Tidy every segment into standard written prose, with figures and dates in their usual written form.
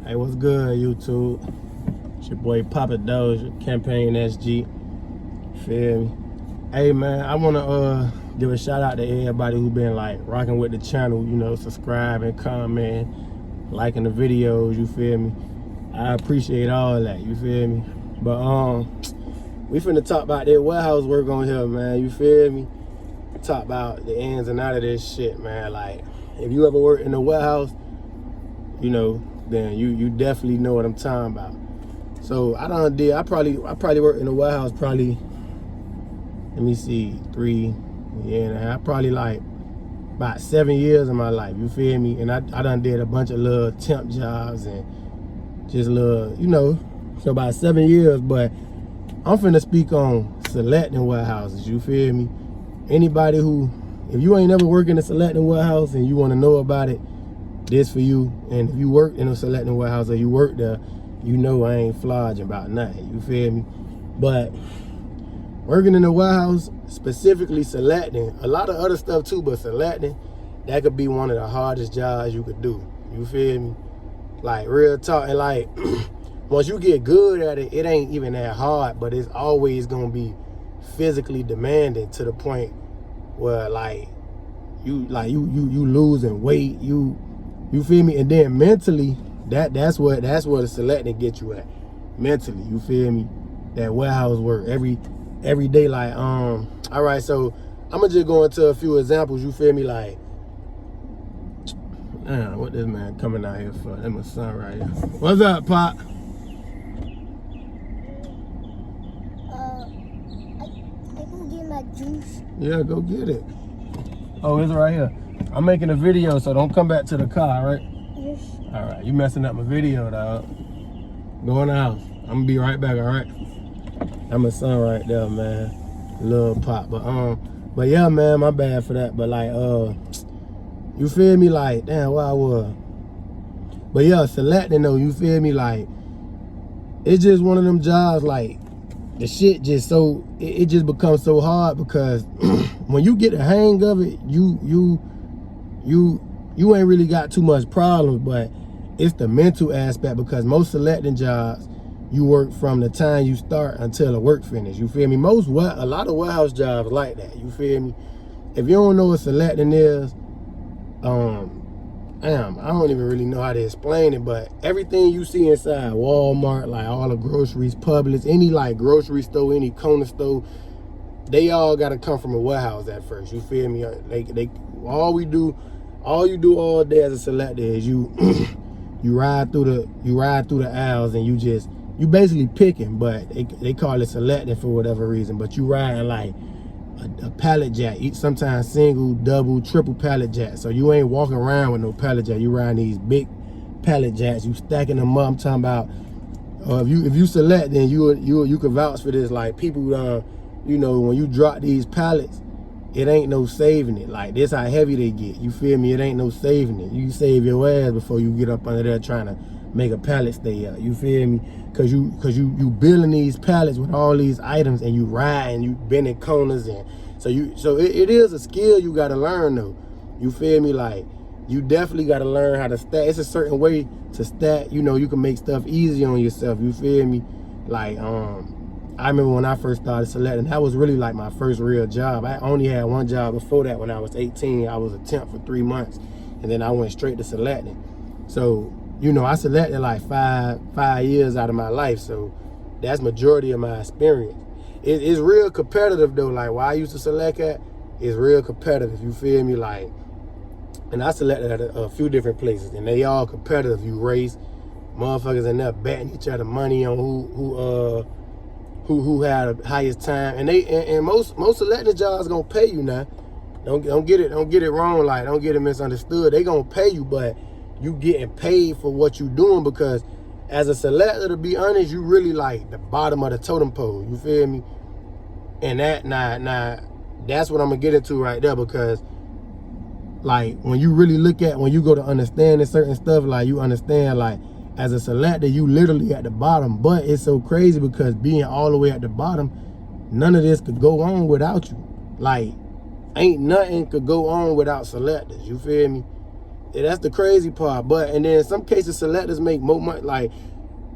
Hey, what's good, YouTube? It's your boy Poppa Dozier, CampaignSG. Feel me? Hey, man, I want to give a shout out to everybody who been like rocking with the channel, you know, subscribing, commenting, liking the videos, you feel me? I appreciate all that, you feel me? But we finna talk about that warehouse work on here, man, you feel me? Talk about the ins and outs of this shit, man. Like, if you ever worked in a warehouse, you know, then you definitely know what I'm talking about. So I probably worked in a warehouse probably, let me see, 3 years and a half, probably like about 7 years of my life, you feel me? And I done did a bunch of little temp jobs and just little, you know, so about 7 years. But I'm finna speak on selecting warehouses, you feel me? Anybody who, if you ain't never worked in a selecting warehouse and you wanna know about it, this for you. And if you work in a selecting warehouse or you work there, you know I ain't flogging about nothing, you feel me? But working in a warehouse, specifically selecting, a lot of other stuff too, but selecting, that could be one of the hardest jobs you could do, you feel me? Like, real talk. And like, once you get good at it, it ain't even that hard, but it's always gonna be physically demanding to the point where like you losing weight, you feel me? And then mentally, that's what the selecting get you at. Mentally, you feel me? That warehouse work every day. Like, all right, so I'm gonna just go into a few examples, you feel me? Like, what this man coming out here for? That's my son right here. What's up, Pop? I can get my juice. Yeah, go get it. Oh, it's right here. I'm making a video, so don't come back to the car, right? Yes. All right, you messing up my video, dog. Go in the house. I'm gonna be right back, all right? That's my son right there, man. Little Pop. But yeah, man, my bad for that. But like, you feel me? Like, damn, where I was. But yeah, selecting though, you feel me? Like, it's just one of them jobs, like, the shit just so, it just becomes so hard because when you get the hang of it, you ain't really got too much problems, but it's the mental aspect, because most selecting jobs, you work from the time you start until the work finish, you feel me? A lot of warehouse jobs like that, you feel me? If you don't know what selecting is, I don't even really know how to explain it, but everything you see inside Walmart, like all the groceries, Publix, any like grocery store, any corner store, they all gotta come from a warehouse at first, you feel me? All you do all day as a selector is you ride through the aisles and you basically picking, but they call it selecting for whatever reason. But you riding like a pallet jack, sometimes single, double, triple pallet jack. So you ain't walking around with no pallet jack. You riding these big pallet jacks. You stacking them up. I'm talking about if you select, then you can vouch for this. Like, people, you know, when you drop these pallets, it ain't no saving it. Like, this how heavy they get, you feel me? It ain't no saving it. You save your ass before you get up under there trying to make a pallet stay up, you feel me? Cause you building these pallets with all these items, and you ride and you bending corners, and so it is a skill you gotta learn though, you feel me? Like, you definitely gotta learn how to stack. It's a certain way to stack, you know, you can make stuff easy on yourself, you feel me? Like, I remember when I first started selecting, that was really like my first real job. I only had one job before that. When I was 18, I was a temp for 3 months, and then I went straight to selecting. So, you know, I selected like five years out of my life, so that's majority of my experience. It's real competitive though. Like, where I used to select at is real competitive, you feel me? Like, and I selected at a few different places, and they all competitive. You race, motherfuckers in there betting each other money on who had the highest time, and most selecting jobs gonna pay you now. Don't get it wrong. Like, don't get it misunderstood. They gonna pay you, but you getting paid for what you doing, because as a selector, to be honest, you really like the bottom of the totem pole, you feel me? And that's what I'm gonna get into right there, because like, when you really when you go to understanding certain stuff, like, you understand, like, as a selector, you literally at the bottom. But it's so crazy because being all the way at the bottom, none of this could go on without you. Like, ain't nothing could go on without selectors, you feel me? that's the crazy part. But and then in some cases selectors make more money. Like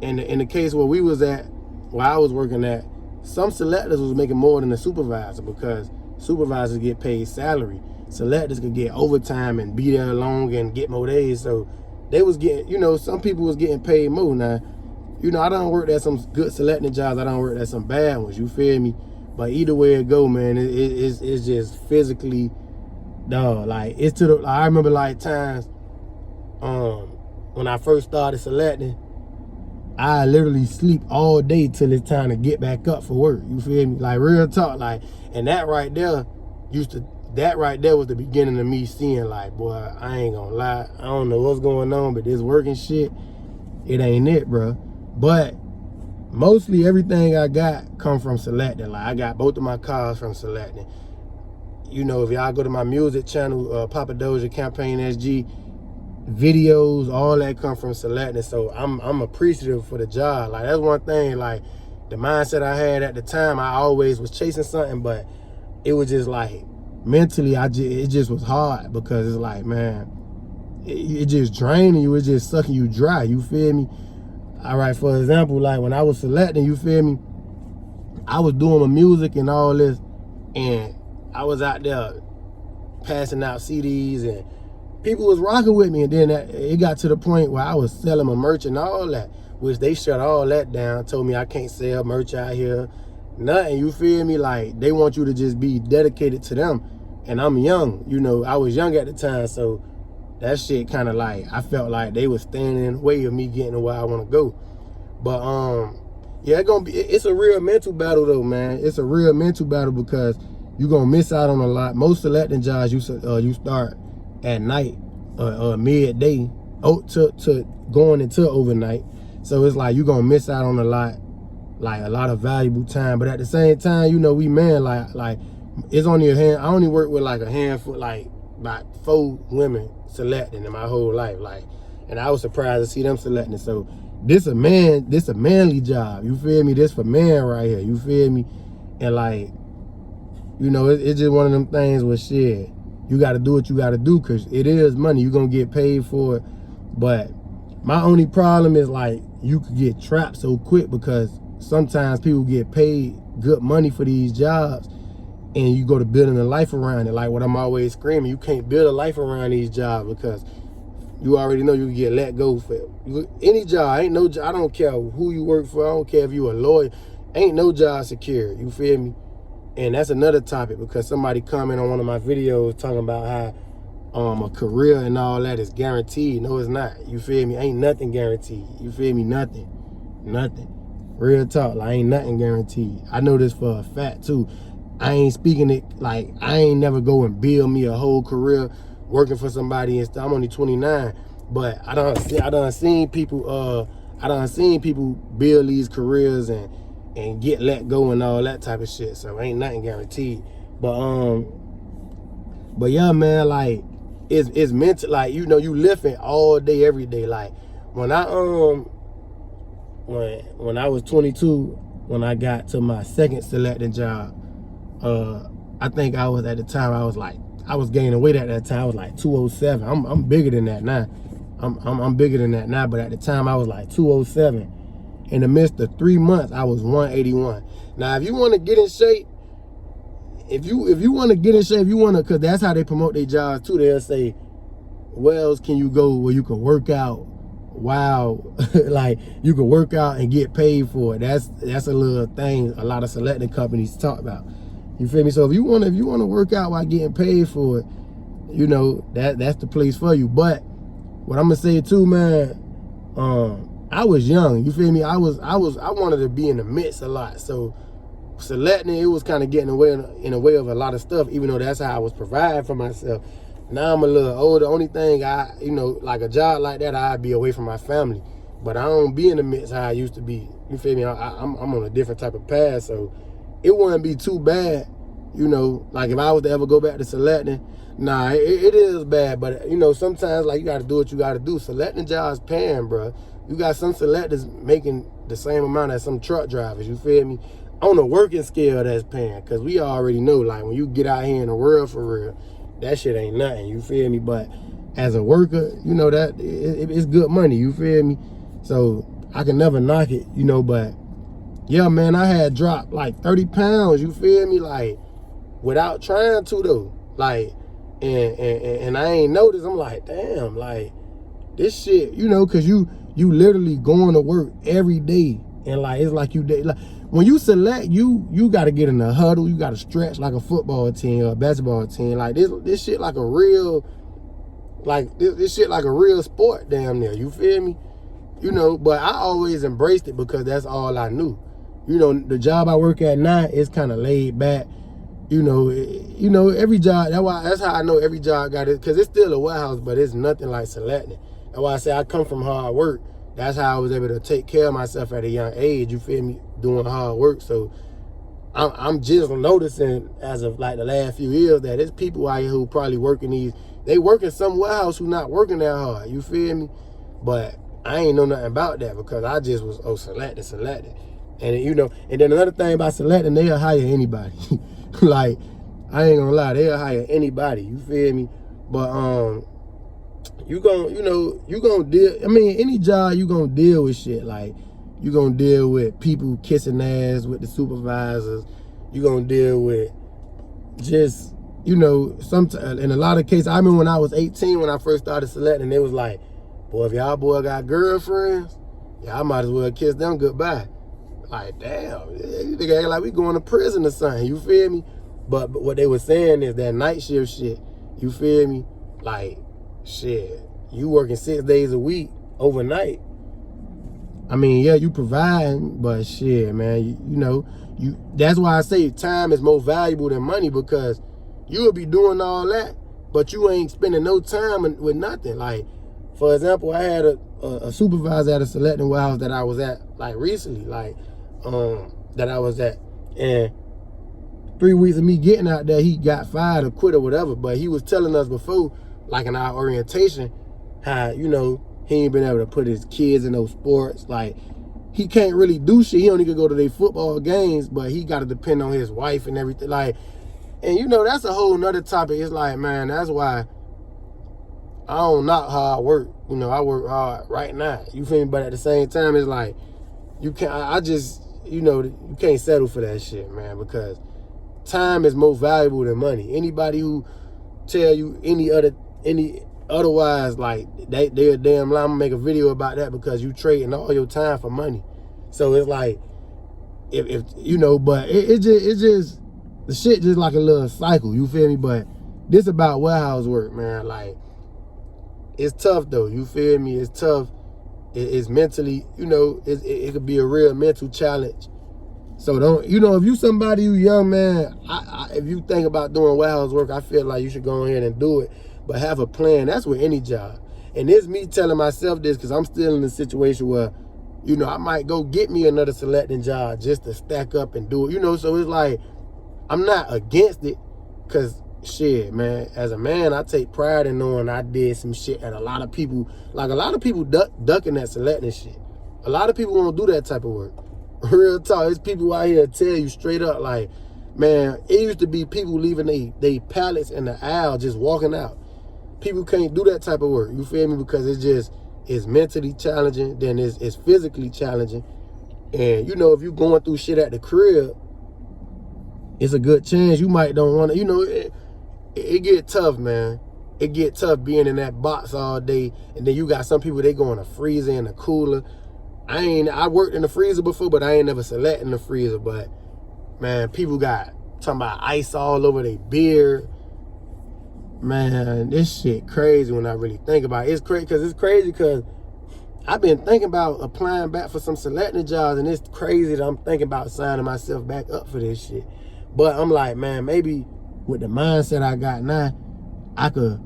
in the case where we was at, where I was working at, some selectors was making more than the supervisor because supervisors get paid salary. Selectors could get overtime and be there long and get more days. So they was getting, you know, some people was getting paid more. Now, you know, I don't work at some good selecting jobs. I don't work at some bad ones. You feel me? But either way it go, man, it's just physically, dog. Like it's to the. I remember like times, when I first started selecting, I literally sleep all day till it's time to get back up for work. You feel me? Like real talk. Like, and that right there was the beginning of me seeing like, boy, I ain't gonna lie. I don't know what's going on, but this working shit, it ain't it, bro. But mostly everything I got come from selecting. Like I got both of my cars from selecting. You know, if y'all go to my music channel, Poppa Dozier, CampaignSG, videos, all that come from selecting. So I'm appreciative for the job. Like that's one thing, like the mindset I had at the time, I always was chasing something, but it was just like mentally it just was hard because it's like, man, it just draining you, it's just sucking you dry. You feel me? All right, for example, like when I was selecting, you feel me, I was doing my music and all this, and I was out there passing out CDs and people was rocking with me, and then it got to the point where I was selling my merch and all that, which they shut all that down, told me I can't sell merch out here, nothing, you feel me? Like they want you to just be dedicated to them, and I'm young, you know, I was young at the time, so that shit kind of like, I felt like they was standing in the way of me getting to where I want to go. But yeah, it's a real mental battle though, man. It's a real mental battle because you're gonna miss out on a lot. Most selecting jobs you start at night, midday, to going into overnight. So it's like you're gonna miss out on a lot of valuable time. But at the same time, you know, we man, like it's only I only work with like a handful, like about 4 women selecting in my whole life. Like, and I was surprised to see them selecting. So this a manly job. You feel me? This for man right here. You feel me? And like, you know, it's just one of them things where shit, you got to do what you got to do because it is money. You're going to get paid for it. But my only problem is like you could get trapped so quick because sometimes people get paid good money for these jobs and you go to building a life around it. Like what I'm always screaming, you can't build a life around these jobs because you already know you can get let go for any job. Ain't no job, I don't care who you work for. I don't care if you a lawyer. Ain't no job secure. You feel me? And that's another topic because somebody commented on one of my videos talking about how a career and all that is guaranteed. No, it's not. You feel me? Ain't nothing guaranteed. You feel me? Nothing. Real talk. Like ain't nothing guaranteed. I know this for a fact too. I ain't speaking it like I ain't never go and build me a whole career working for somebody and stuff. I'm only 29, but I done seen people build these careers and get let go and all that type of shit. So ain't nothing guaranteed. But yeah, man, like it's meant to, like, you know, you lifting all day, every day. Like when I when I was 22, when I got to my second selecting job, I think I was, at the time I was gaining weight at that time. I was like 207. I'm bigger than that now. I'm bigger than that now, but at the time I was like 207. In the midst of 3 months, I was 181. Now, if you want to get in shape, if you want to get in shape, because that's how they promote their jobs too. They'll say, where else can you go where you can work out? Wow, like you can work out and get paid for it. That's a little thing a lot of selecting companies talk about. You feel me? So if you want to work out while getting paid for it, you know, that's the place for you. But what I'm gonna say too, man, I was young. You feel me? I wanted to be in the midst a lot. So selecting, it was kind of getting in the way of a lot of stuff, even though that's how I was providing for myself. Now I'm a little older. Only thing like a job like that, I'd be away from my family. But I don't be in the midst how I used to be. You feel me? I'm on a different type of path, so it wouldn't be too bad. You know, like if I was to ever go back to selecting, nah, it is bad. But you know, sometimes like you got to do what you got to do. Selecting jobs paying, bro. You got some selectors making the same amount as some truck drivers. You feel me? On a working scale, that's paying, because we already know, like when you get out here in the world for real, that shit ain't nothing. You feel me? But as a worker, you know, that it's good money, you feel me? So I can never knock it, you know, but yeah, man, I had dropped like 30 pounds, you feel me? Like, without trying to though. Like, and I ain't noticed. I'm like, damn, like, this shit, you know, cause you literally going to work every day. And like, it's like like, when you select, you gotta get in the huddle, you gotta stretch like a football team or a basketball team. Like this shit like a real, like this shit like a real sport damn near, you feel me? You know, but I always embraced it because that's all I knew. You know, the job I work at now is kind of laid back. You know, every job, that's how I know every job got it, because it's still a warehouse, but it's nothing like selecting. That's why I say I come from hard work. That's how I was able to take care of myself at a young age, you feel me, doing hard work. So I'm just noticing as of like the last few years that there's people out here who probably working they work in some warehouse who not working that hard, you feel me? But I ain't know nothing about that because I just was, selected. And you know, and then another thing about selecting, they'll hire anybody. Like, I ain't gonna lie, they'll hire anybody, you feel me? But you gonna deal, I mean, any job you gonna deal with shit. Like, you gonna deal with people kissing ass with the supervisors. You gonna deal with just, you know, in a lot of cases. I remember when I was 18, when I first started selecting, it was like, boy, if y'all boy got girlfriends, y'all might as well kiss them goodbye. Like, damn, you think act like we going to prison or something, you feel me? But what they were saying is that night shift shit, you feel me? Like, shit, you working 6 days a week overnight. I mean, yeah, you providing, but shit, man, you know, that's why I say time is more valuable than money, because you will be doing all that, but you ain't spending no time with nothing. Like, for example, I had a supervisor at a selecting warehouse that I was at, like, recently, like, that I was at, and 3 weeks of me getting out there, he got fired or quit or whatever. But he was telling us before, like in our orientation, how, you know, he ain't been able to put his kids in those sports. Like, he can't really do shit. He only could go to their football games, but he got to depend on his wife and everything. Like, and you know, that's a whole nother topic. It's like, man, that's why I don't knock hard work. You know, I work hard right now, you feel me? But at the same time, it's like, you can't, I just, you know, you can't settle for that shit, man, because time is more valuable than money. Anybody who tell you any otherwise, like, they're damn lie. I'm gonna make a video about that, because you trading all your time for money. So it's like, if you know, but it's just the shit just like a little cycle, you feel me? But this about warehouse work, man. Like, it's tough though, you feel me? It's tough. It's mentally, you know, it could be a real mental challenge. So don't, you know, if you somebody who young, man, if you think about doing warehouse work, I feel like you should go ahead and do it, but have a plan. That's with any job. And it's me telling myself this because I'm still in a situation where, you know, I might go get me another selecting job just to stack up and do it, you know. So it's like, I'm not against it, because shit, man, as a man, I take pride in knowing I did some shit that a lot of people, like, a lot of people ducking that selecting shit. A lot of people won't do that type of work. Real talk, it's people out here tell you straight up, like, man, it used to be people leaving they pallets in the aisle just walking out. People can't do that type of work, you feel me? Because it's mentally challenging, then it's physically challenging. And, you know, if you're going through shit at the crib, it's a good chance you might don't want to, you know, it get tough, man. It get tough being in that box all day, and then you got some people, they go in a freezer and a cooler. I worked in the freezer before, but I ain't never select in the freezer. But man, people got talking about ice all over their beer. Man, this shit crazy when I really think about it. It's crazy because I've been thinking about applying back for some selecting jobs, and it's crazy that I'm thinking about signing myself back up for this shit. But I'm like, man, maybe with the mindset I got now, I could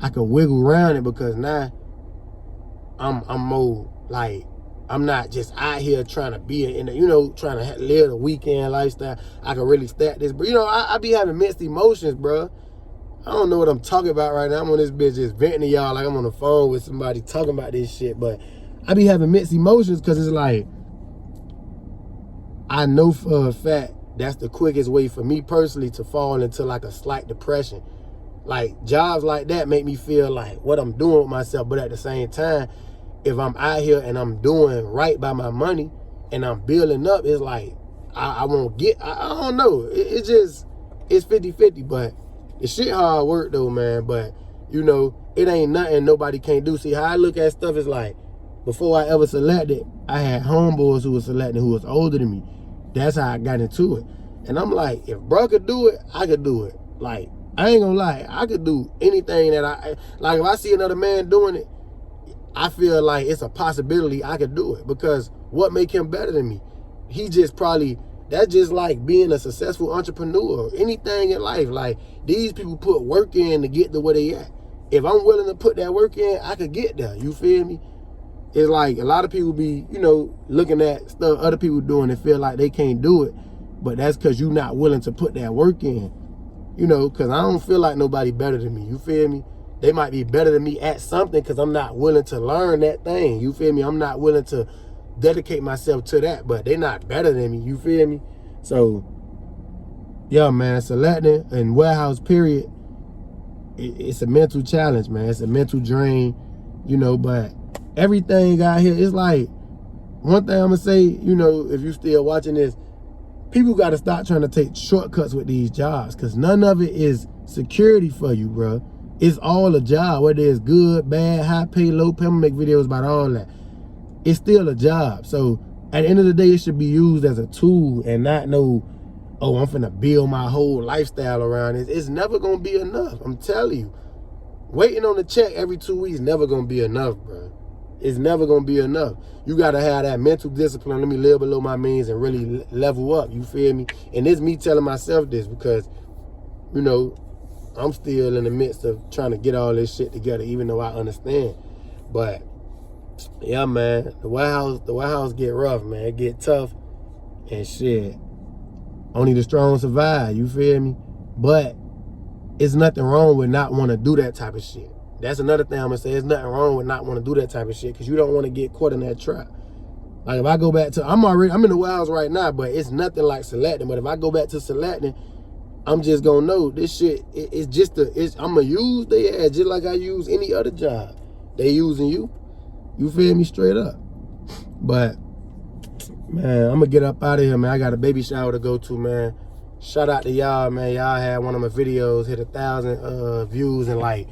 wiggle around it, because now I'm more like, I'm not just out here trying to be in, you know, trying to live the weekend lifestyle. I can really stack this, but you know, I be having mixed emotions, bro. I don't know what I'm talking about right now. I'm on this bitch just venting to y'all like I'm on the phone with somebody talking about this shit, but I be having mixed emotions, because it's like, I know for a fact that's the quickest way for me personally to fall into like a slight depression. Like, jobs like that make me feel like what I'm doing with myself. But at the same time, if I'm out here and I'm doing right by my money and I'm building up, it's like, I won't get, I don't know. It's just, it's 50-50. But the shit hard work though, man. But, you know, it ain't nothing nobody can't do. See, how I look at stuff is like, before I ever selected, I had homeboys who was selecting who was older than me. That's how I got into it. And I'm like, if bro could do it, I could do it. Like, I ain't gonna lie, I could do anything that like if I see another man doing it, I feel like it's a possibility I could do it, because what make him better than me? He just probably, that's just like being a successful entrepreneur, anything in life. Like, these people put work in to get to where they at. If I'm willing to put that work in, I could get there, you feel me? It's like a lot of people be, you know, looking at stuff other people doing and feel like they can't do it, but that's because you're not willing to put that work in. You know, because I don't feel like nobody better than me. You feel me? They might be better than me at something because I'm not willing to learn that thing. You feel me? I'm not willing to dedicate myself to that, but they're not better than me. You feel me? So, yeah, man, selecting and warehouse, period, it's a mental challenge, man. It's a mental drain, you know, but everything out here, it's like, one thing I'm going to say, you know, if you still watching this, people got to stop trying to take shortcuts with these jobs, because none of it is security for you, bro. It's all a job, whether it's good, bad, high pay, low pay. I'm gonna make videos about all that. It's still a job. So at the end of the day, it should be used as a tool and not no, oh, I'm finna build my whole lifestyle around it. It's never gonna be enough. I'm telling you. Waiting on the check every 2 weeks never gonna be enough, bro. It's never gonna be enough. You gotta have that mental discipline. Let me live below my means and really level up. You feel me? And it's me telling myself this because, you know, I'm still in the midst of trying to get all this shit together, even though I understand. But yeah, man, the warehouse get rough, man. It get tough and shit. Only the strong survive. You feel me? But it's nothing wrong with not want to do that type of shit. That's another thing I'm gonna say. There's nothing wrong with not want to do that type of shit, because you don't want to get caught in that trap. Like, if I go back to, I'm in the warehouse right now, but it's nothing like selecting. But if I go back to selecting, I'm just gonna know this shit. It's just I'm gonna use their ass just like I use any other job. They using you. You feel me? Straight up. But man, I'm gonna get up out of here, man. I got a baby shower to go to, man. Shout out to y'all, man. Y'all had one of my videos hit 1,000 views in like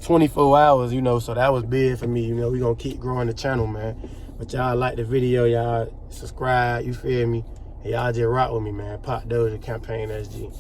24 hours, you know, so that was big for me. You know, we gonna keep growing the channel, man. But y'all like the video, y'all subscribe, you feel me? And y'all just rock with me, man. Poppa Dozier, CampaignSG.